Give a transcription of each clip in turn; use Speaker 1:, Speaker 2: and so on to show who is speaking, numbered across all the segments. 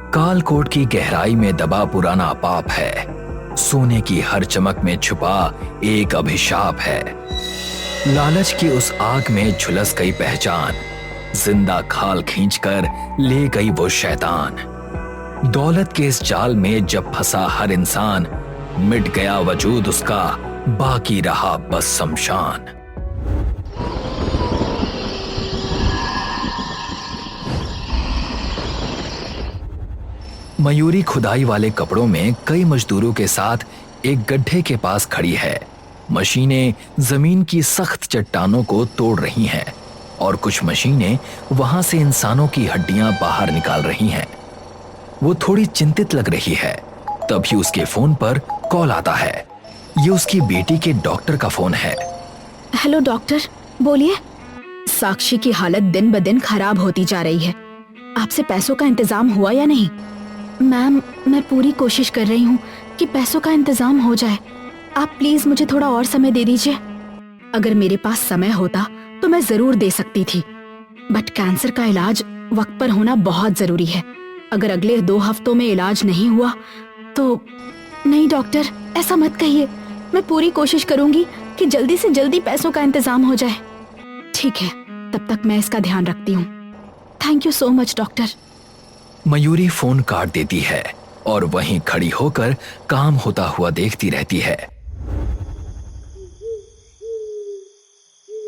Speaker 1: कालकोट की गहराई में दबा पुराना पाप है। सोने की हर चमक में छुपा एक अभिशाप है। लालच की उस आग में झुलस गई पहचान, जिंदा खाल खींचकर ले गई वो शैतान। दौलत के इस जाल में जब फंसा हर इंसान, मिट गया वजूद उसका, बाकी रहा बस शमशान। मयूरी खुदाई वाले कपड़ों में कई मजदूरों के साथ एक गड्ढे के पास खड़ी है। मशीनें जमीन की सख्त चट्टानों को तोड़ रही हैं और कुछ मशीनें वहां से इंसानों की हड्डियां बाहर निकाल रही हैं। वो थोड़ी चिंतित लग रही है, तभी उसके फोन पर कॉल आता है। ये उसकी बेटी के डॉक्टर का फोन है।
Speaker 2: हेलो डॉक्टर, बोलिए। साक्षी की हालत दिन ब दिन खराब होती जा रही है। आपसे पैसों का इंतजाम हुआ या नहीं? मैम, मैं पूरी कोशिश कर रही हूँ कि पैसों का इंतजाम हो जाए। आप प्लीज मुझे थोड़ा और समय दे दीजिए। अगर मेरे पास समय होता तो मैं जरूर दे सकती थी, बट कैंसर का इलाज वक्त पर होना बहुत जरूरी है। अगर अगले 2 हफ्तों में इलाज नहीं हुआ तो... नहीं डॉक्टर, ऐसा मत कहिए। मैं पूरी कोशिश करूंगी कि जल्दी से जल्दी पैसों का इंतजाम हो जाए। ठीक है, तब तक मैं इसका ध्यान रखती हूँ। Thank you so much doctor.
Speaker 1: Mayuri phone काट देती है और वहीं खड़ी होकर काम होता हुआ देखती रहती है।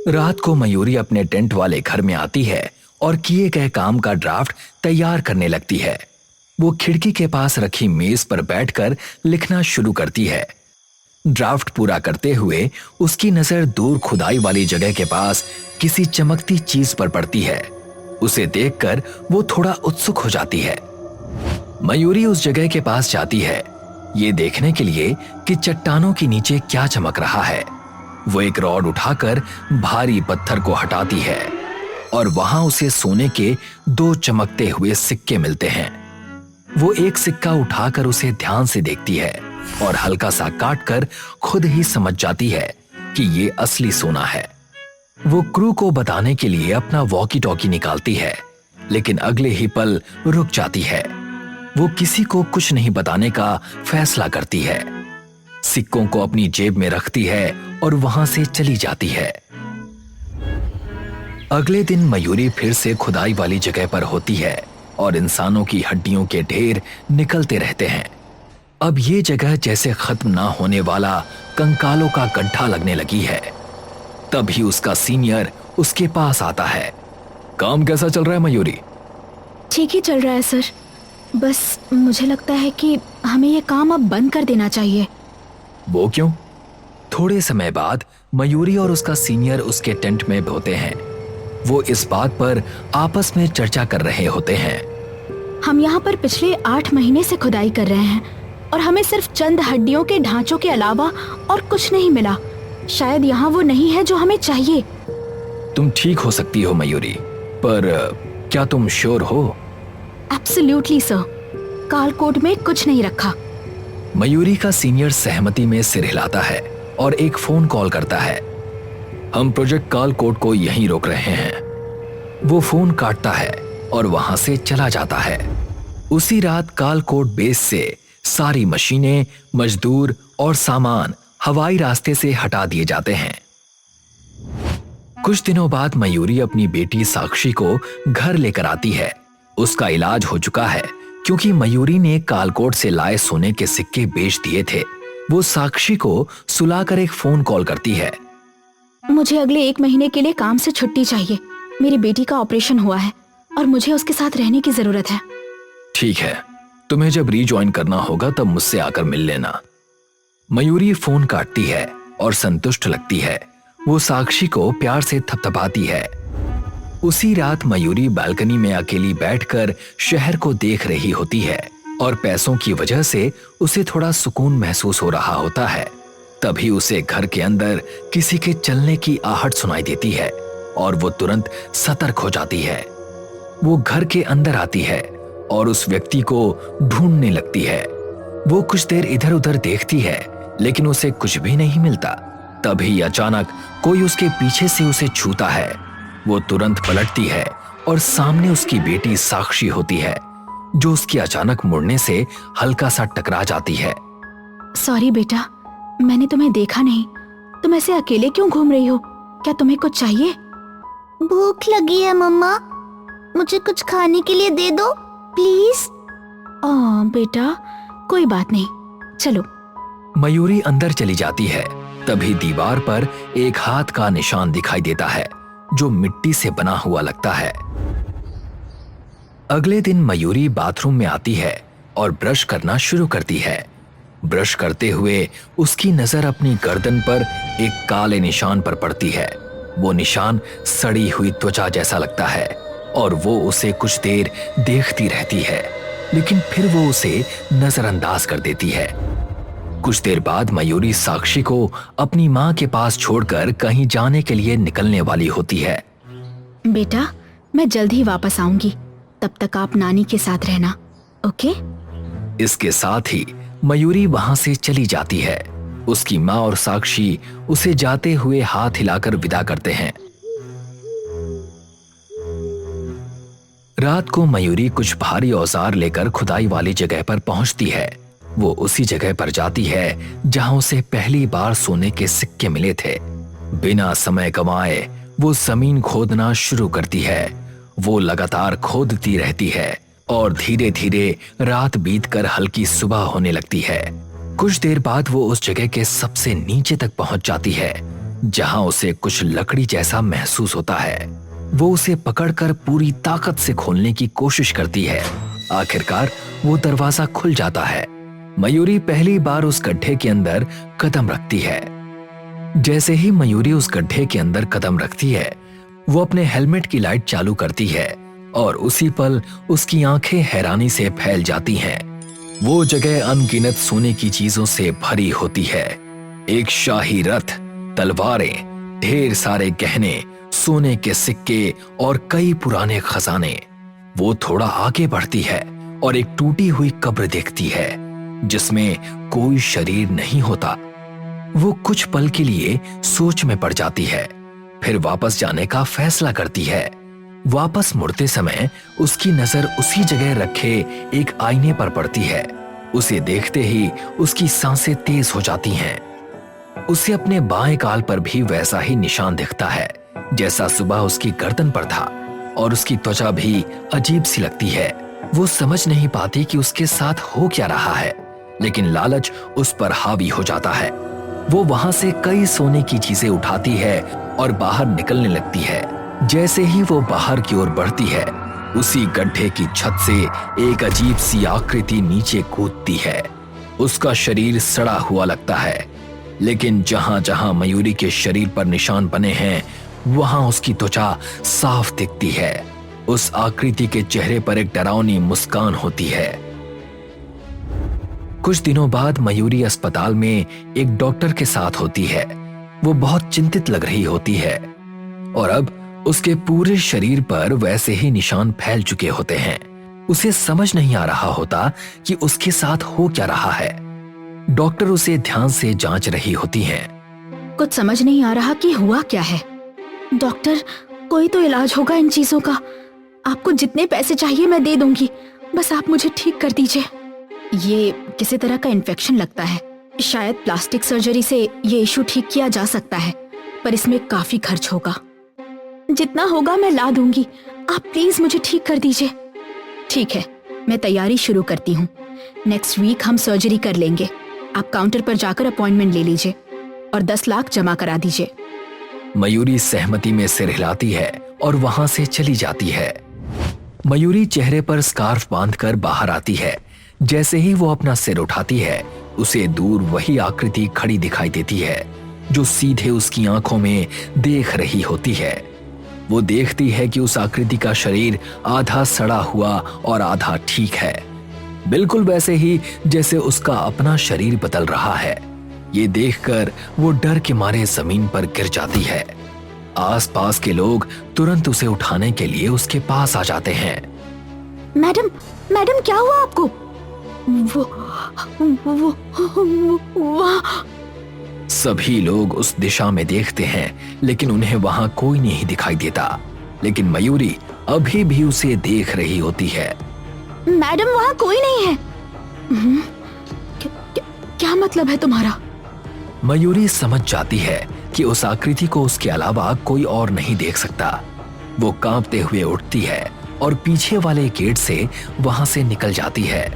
Speaker 1: रात को मयूरी अपने टेंट वाले घर में आती है और किए गए काम का ड्राफ्ट तैयार करने लगती है। वो खिड़की के पास रखी मेज पर बैठकर लिखना शुरू करती है। ड्राफ्ट पूरा करते हुए उसकी नजर दूर खुदाई वाली जगह के पास किसी चमकती चीज पर पड़ती है। उसे देखकर वो थोड़ा उत्सुक हो जाती है। मयूरी उस जगह के पास जाती है, ये देखने के लिए कि चट्टानों के नीचे क्या चमक रहा है। वो एक रॉड उठाकर भारी पत्थर को हटाती है और वहां उसे सोने के 2 चमकते हुए सिक्के मिलते हैं। वो एक सिक्का उठाकर उसे ध्यान से देखती है और हल्का सा काटकर खुद ही समझ जाती है कि ये असली सोना है। वो क्रू को बताने के लिए अपना वॉकी टॉकी निकालती है, लेकिन अगले ही पल रुक जाती है। वो किसी को कुछ नहीं बताने का फैसला करती है। सिक्कों को अपनी जेब में रखती है और वहां से चली जाती है। अगले दिन मयूरी फिर से खुदाई वाली जगह पर होती है और इंसानों की हड्डियों के ढेर निकलते रहते हैं। अब ये जगह जैसे खत्म ना होने वाला कंकालों का गड्ढा लगने लगी है। तभी उसका सीनियर उसके पास आता है। काम कैसा चल रहा है मयूरी?
Speaker 2: ठीक ही चल रहा है सर, बस मुझे लगता है कि हमें ये काम अब बंद कर देना चाहिए।
Speaker 1: वो क्यों? थोड़े समय बाद मयूरी और उसका सीनियर उसके टेंट में होते हैं। वो इस बात पर आपस में चर्चा कर रहे होते हैं।
Speaker 2: हम यहाँ पर पिछले 8 महीने से खुदाई कर रहे हैं और हमें सिर्फ चंद हड्डियों के ढांचों के अलावा और कुछ नहीं मिला। शायद यहाँ वो नहीं है जो हमें चाहिए।
Speaker 1: तुम ठीक हो सकती हो मयूरी, पर क्या तुम श्योर हो?
Speaker 2: एब्सोल्युटली सर, कालकोट में कुछ नहीं रखा।
Speaker 1: मयूरी का सीनियर सहमति में सिर हिलाता है और एक फोन कॉल करता है। हम प्रोजेक्ट कालकोट को यहीं रोक रहे हैं। वो फोन काटता है और वहां से चला जाता है। उसी रात कालकोट बेस से सारी मशीनें, मजदूर और सामान हवाई रास्ते से हटा दिए जाते हैं। कुछ दिनों बाद मयूरी अपनी बेटी साक्षी को घर लेकर आती है। उसका इलाज हो चुका है क्योंकि मयूरी ने कालकोट से लाए सोने के सिक्के बेच दिए थे। वो साक्षी को सुलाकर एक फोन कॉल करती है।
Speaker 2: मुझे अगले 1 महीने के लिए काम से छुट्टी चाहिए। मेरी बेटी का ऑपरेशन हुआ है और मुझे उसके साथ रहने की जरूरत है।
Speaker 1: ठीक है, तुम्हें जब रीज्वाइन करना होगा तब मुझसे आकर मिल लेना। मयूरी फोन काटती है और संतुष्ट लगती है। वो साक्षी को प्यार से थपथपाती है। उसी रात मयूरी बालकनी में अकेली बैठकर शहर को देख रही होती है और पैसों की वजह से उसे थोड़ा सुकून महसूस हो रहा होता है। तभी उसे घर के अंदर किसी के चलने की आहट सुनाई देती है और वो तुरंत सतर्क हो जाती है। वो घर के अंदर आती है और उस व्यक्ति को ढूंढने लगती है। वो कुछ देर इधर उधर देखती है, लेकिन उसे कुछ भी नहीं मिलता। तभी अचानक कोई उसके पीछे से उसे छूता है। वो तुरंत पलटती है और सामने उसकी बेटी साक्षी होती है। जो उसके अचानक मुड़ने से हल्का सा टकरा जाती है।
Speaker 2: सॉरी बेटा, मैंने तुम्हें देखा नहीं। तुम ऐसे अकेले क्यों घूम रही हो? क्या तुम्हें कुछ चाहिए?
Speaker 3: भूख लगी है मम्मा, मुझे कुछ खाने के लिए दे दो प्लीज।
Speaker 2: बेटा कोई बात नहीं, चलो।
Speaker 1: मयूरी अंदर चली जाती है। तभी दीवार पर एक हाथ का निशान दिखाई देता है जो मिट्टी से बना हुआ लगता है। अगले दिन मयूरी बाथरूम में आती है और ब्रश करना शुरू करती है। ब्रश करते हुए उसकी नजर अपनी गर्दन पर एक काले निशान पर पड़ती है। वो निशान सड़ी हुई त्वचा जैसा लगता है और वो उसे कुछ देर देखती रहती है, लेकिन फिर वो उसे नजरअंदाज कर देती है। कुछ देर बाद मयूरी साक्षी को अपनी माँ के पास छोड़कर कहीं जाने के लिए निकलने वाली होती है।
Speaker 2: बेटा मैं जल्द ही वापस आऊंगी, तब तक आप नानी के साथ रहना, ओके?
Speaker 1: इसके साथ ही मयूरी वहां से चली जाती है। उसकी माँ और साक्षी उसे जाते हुए हाथ हिलाकर विदा करते हैं। रात को मयूरी कुछ भारी औजार लेकर खुदाई वाली जगह पर पहुंचती है। वो उसी जगह पर जाती है जहां उसे पहली बार सोने के सिक्के मिले थे। बिना समय गंवाए वो जमीन खोदना शुरू करती है। वो लगातार खोदती रहती है और धीरे धीरे रात बीतकर हल्की सुबह होने लगती है। कुछ देर बाद वो उस जगह के सबसे नीचे तक पहुंच जाती है जहां उसे कुछ लकड़ी जैसा महसूस होता है। वो उसे पकड़कर पूरी ताकत से खोलने की कोशिश करती है। आखिरकार वो दरवाजा खुल जाता है। मयूरी पहली बार उस गड्ढे के अंदर कदम रखती है। जैसे ही मयूरी उस गड्ढे के अंदर कदम रखती है, वो अपने हेलमेट की लाइट चालू करती है और उसी पल उसकी आंखें हैरानी से फैल जाती हैं। वो जगह अनगिनत सोने की चीजों से भरी होती है। एक शाही रथ, तलवारें, ढेर सारे गहने, सोने के सिक्के और कई पुराने खजाने। वो थोड़ा आगे बढ़ती है और एक टूटी हुई कब्र देखती है जिसमें कोई शरीर नहीं होता। वो कुछ पल के लिए सोच में पड़ जाती है, फिर वापस जाने का फैसला करती है। वापस मुड़ते समय उसकी नजर उसी जगह रखे एक आईने पर पड़ती है। उसे देखते ही उसकी सांसें तेज हो जाती हैं। उसे अपने बाएं गाल पर भी वैसा ही निशान दिखता है जैसा सुबह उसकी गर्दन पर था और उसकी त्वचा भी अजीब सी लगती है। वो समझ नहीं पाती कि उसके साथ हो क्या रहा है, लेकिन लालच उस पर हावी हो जाता है। वो वहां से कई सोने की चीजें उठाती है और बाहर निकलने लगती है। जैसे ही वो बाहर की ओर बढ़ती है, उसी गड्ढे की छत से एक अजीब सी आकृति नीचे कूदती है। उसका शरीर सड़ा हुआ लगता है, लेकिन जहां जहां मयूरी के शरीर पर निशान बने हैं वहां उसकी त्वचा साफ दिखती है। उस आकृति के चेहरे पर एक डरावनी मुस्कान होती है। कुछ दिनों बाद मयूरी अस्पताल में एक डॉक्टर के साथ होती है। वो बहुत चिंतित लग रही होती है और अब उसके पूरे शरीर पर वैसे ही निशान फैल चुके होते हैं। उसे समझ नहीं आ रहा होता कि उसके साथ हो क्या रहा है। डॉक्टर उसे ध्यान से जांच रही होती हैं।
Speaker 2: कुछ समझ नहीं आ रहा कि हुआ क्या है। डॉक्टर, कोई तो इलाज होगा इन चीजों का। आपको जितने पैसे चाहिए मैं दे दूंगी, बस आप मुझे ठीक कर दीजिए। ये किसी तरह का इन्फेक्शन लगता है। शायद प्लास्टिक सर्जरी से ये इशू ठीक किया जा सकता है, पर इसमें काफी खर्च होगा। जितना होगा मैं ला दूंगी, आप प्लीज मुझे ठीक कर दीजिए। ठीक है, मैं तैयारी शुरू करती हूँ। नेक्स्ट वीक हम सर्जरी कर लेंगे। आप काउंटर पर जाकर अपॉइंटमेंट ले लीजिए और 10 लाख जमा करा दीजिए।
Speaker 1: मयूरी सहमति में सिर हिलाती है और वहां से चली जाती है। मयूरी चेहरे पर स्कार्फ बांधकर बाहर आती है। जैसे ही वो अपना सिर उठाती है, उसे दूर वही आकृति खड़ी दिखाई देती है जो सीधे उसकी आंखों में देख रही होती है। वो देखती है कि उस आकृति का शरीर आधा सड़ा हुआ और आधा ठीक है, बिल्कुल वैसे ही जैसे उसका अपना शरीर बदल रहा है। ये देखकर वो डर के मारे जमीन पर गिर जाती है। आसपास के लोग तुरंत उसे उठाने के लिए उसके पास आ जाते हैं।
Speaker 2: मैडम, मैडम क्या हुआ आपको? वहाँ।
Speaker 1: सभी लोग उस दिशा में देखते हैं, लेकिन उन्हें वहां कोई नहीं दिखाई देता। लेकिन मयूरी अभी भी उसे देख रही होती है।
Speaker 2: मैडम वहाँ कोई नहीं है। क्या मतलब है तुम्हारा?
Speaker 1: मयूरी समझ जाती है कि उस आकृति को उसके अलावा कोई और नहीं देख सकता। वो कांपते हुए उठती है और पीछे वाले गेट से वहां से निकल जाती है।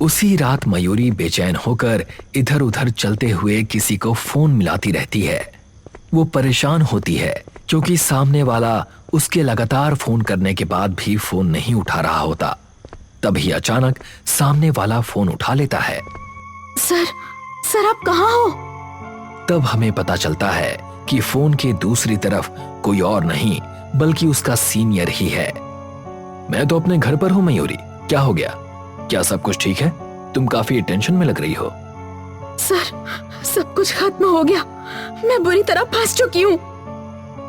Speaker 1: उसी रात मयूरी बेचैन होकर इधर उधर चलते हुए किसी को फोन मिलाती रहती है। वो परेशान होती है क्योंकि सामने वाला उसके लगातार फोन करने के बाद भी फोन नहीं उठा रहा होता। तभी अचानक सामने वाला फोन उठा लेता है।
Speaker 2: सर आप कहाँ हो?
Speaker 1: तब हमें पता चलता है कि फोन के दूसरी तरफ कोई और नहीं बल्कि उसका सीनियर ही है। मैं तो अपने घर पर हूं मयूरी, क्या हो गया? क्या सब कुछ ठीक है? तुम काफी टेंशन में लग रही हो।
Speaker 2: सर सब कुछ खत्म हो गया, मैं बुरी तरह फंस चुकी हूँ।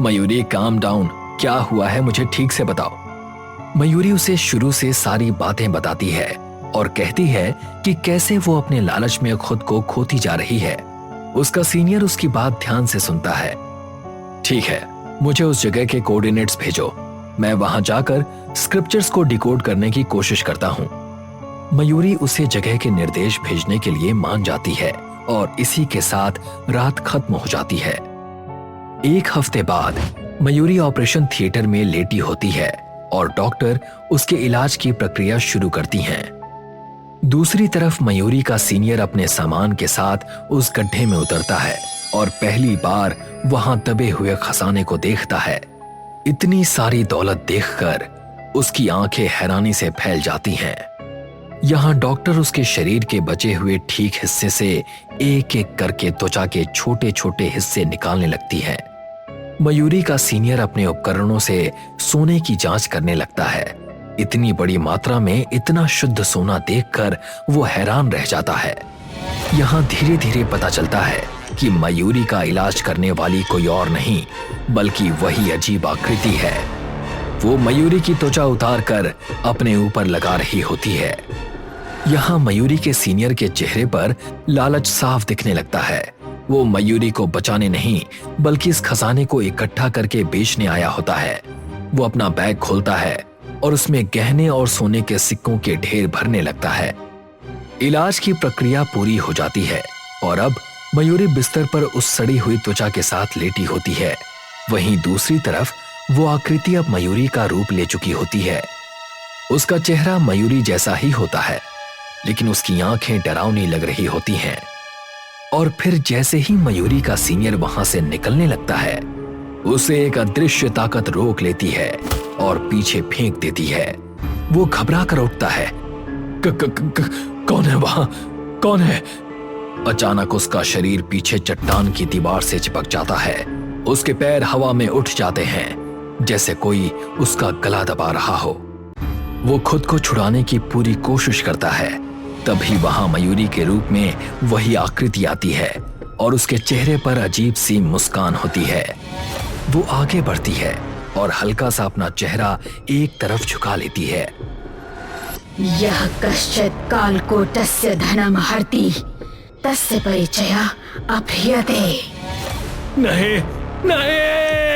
Speaker 1: मयूरी काम डाउन, क्या हुआ है मुझे ठीक से बताओ। मयूरी उसे शुरू से सारी बातें बताती है और कहती है कि कैसे वो अपने लालच में खुद को खोती जा रही है। उसका सीनियर उसकी बात ध्यान से सुनता है। ठीक है, मुझे उस जगह के कोऑर्डिनेट्स भेजो, मैं वहां जाकर स्क्रिप्चर्स को डिकोड करने की कोशिश करता हूं। मयूरी उसे जगह के निर्देश भेजने के लिए मान जाती है और इसी के साथ रात खत्म हो जाती है। एक हफ्ते बाद मयूरी ऑपरेशन थिएटर में लेटी होती है और डॉक्टर उसके इलाज की प्रक्रिया शुरू करती हैं। दूसरी तरफ मयूरी का सीनियर अपने सामान के साथ उस गड्ढे में उतरता है और पहली बार वहां दबे हुए खजाने को देखता है। इतनी सारी दौलत देखकर उसकी आंखें हैरानी से फैल जाती हैं। यहाँ डॉक्टर उसके शरीर के बचे हुए ठीक हिस्से से एक एक करके त्वचा के छोटे छोटे हिस्से निकालने लगती है। मयूरी का सीनियर अपने उपकरणों से सोने की जांच करने लगता है। इतनी बड़ी मात्रा में इतना शुद्ध सोना देखकर वो हैरान रह जाता है। यहाँ धीरे धीरे पता चलता है कि मयूरी का इलाज करने वाली कोई और नहीं बल्कि वही अजीब आकृति है। वो मयूरी की त्वचा उतार कर अपने ऊपर लगा रही होती है। यहाँ मयूरी के सीनियर के चेहरे पर लालच साफ दिखने लगता है। वो मयूरी को बचाने नहीं बल्कि इस खजाने को इकट्ठा करके बेचने आया होता है। वो अपना बैग खोलता है और उसमें गहने और सोने के सिक्कों के ढेर भरने लगता है। इलाज की प्रक्रिया पूरी हो जाती है और अब मयूरी बिस्तर पर उस सड़ी हुई त्वचा के साथ लेटी होती है। वहीं दूसरी तरफ वो आकृति अब मयूरी का रूप ले चुकी होती है। उसका चेहरा मयूरी जैसा ही होता है, लेकिन उसकी आंखें डरावनी लग रही होती हैं। और फिर जैसे ही मयूरी का सीनियर वहां से निकलने लगता है, उसे एक अदृश्य ताकत रोक लेती है और पीछे फेंक देती है। वो घबरा कर उठता है। कौन है वहां? कौन है? अचानक उसका शरीर पीछे चट्टान की दीवार से चिपक जाता है। उसके पैर हवा में उठ जाते हैं जैसे कोई उसका गला दबा रहा हो। वो खुद को छुड़ाने की पूरी कोशिश करता है। तभी वहां मयूरी के रूप में वही आकृति आती है और उसके चेहरे पर अजीब सी मुस्कान होती है। वो आगे बढ़ती है और हल्का सा अपना चेहरा एक तरफ झुका लेती है।
Speaker 2: यह कश्चित् कालकोटस्य धनम हरति तस्य परिचय अभ्यते।
Speaker 1: नहीं नहीं।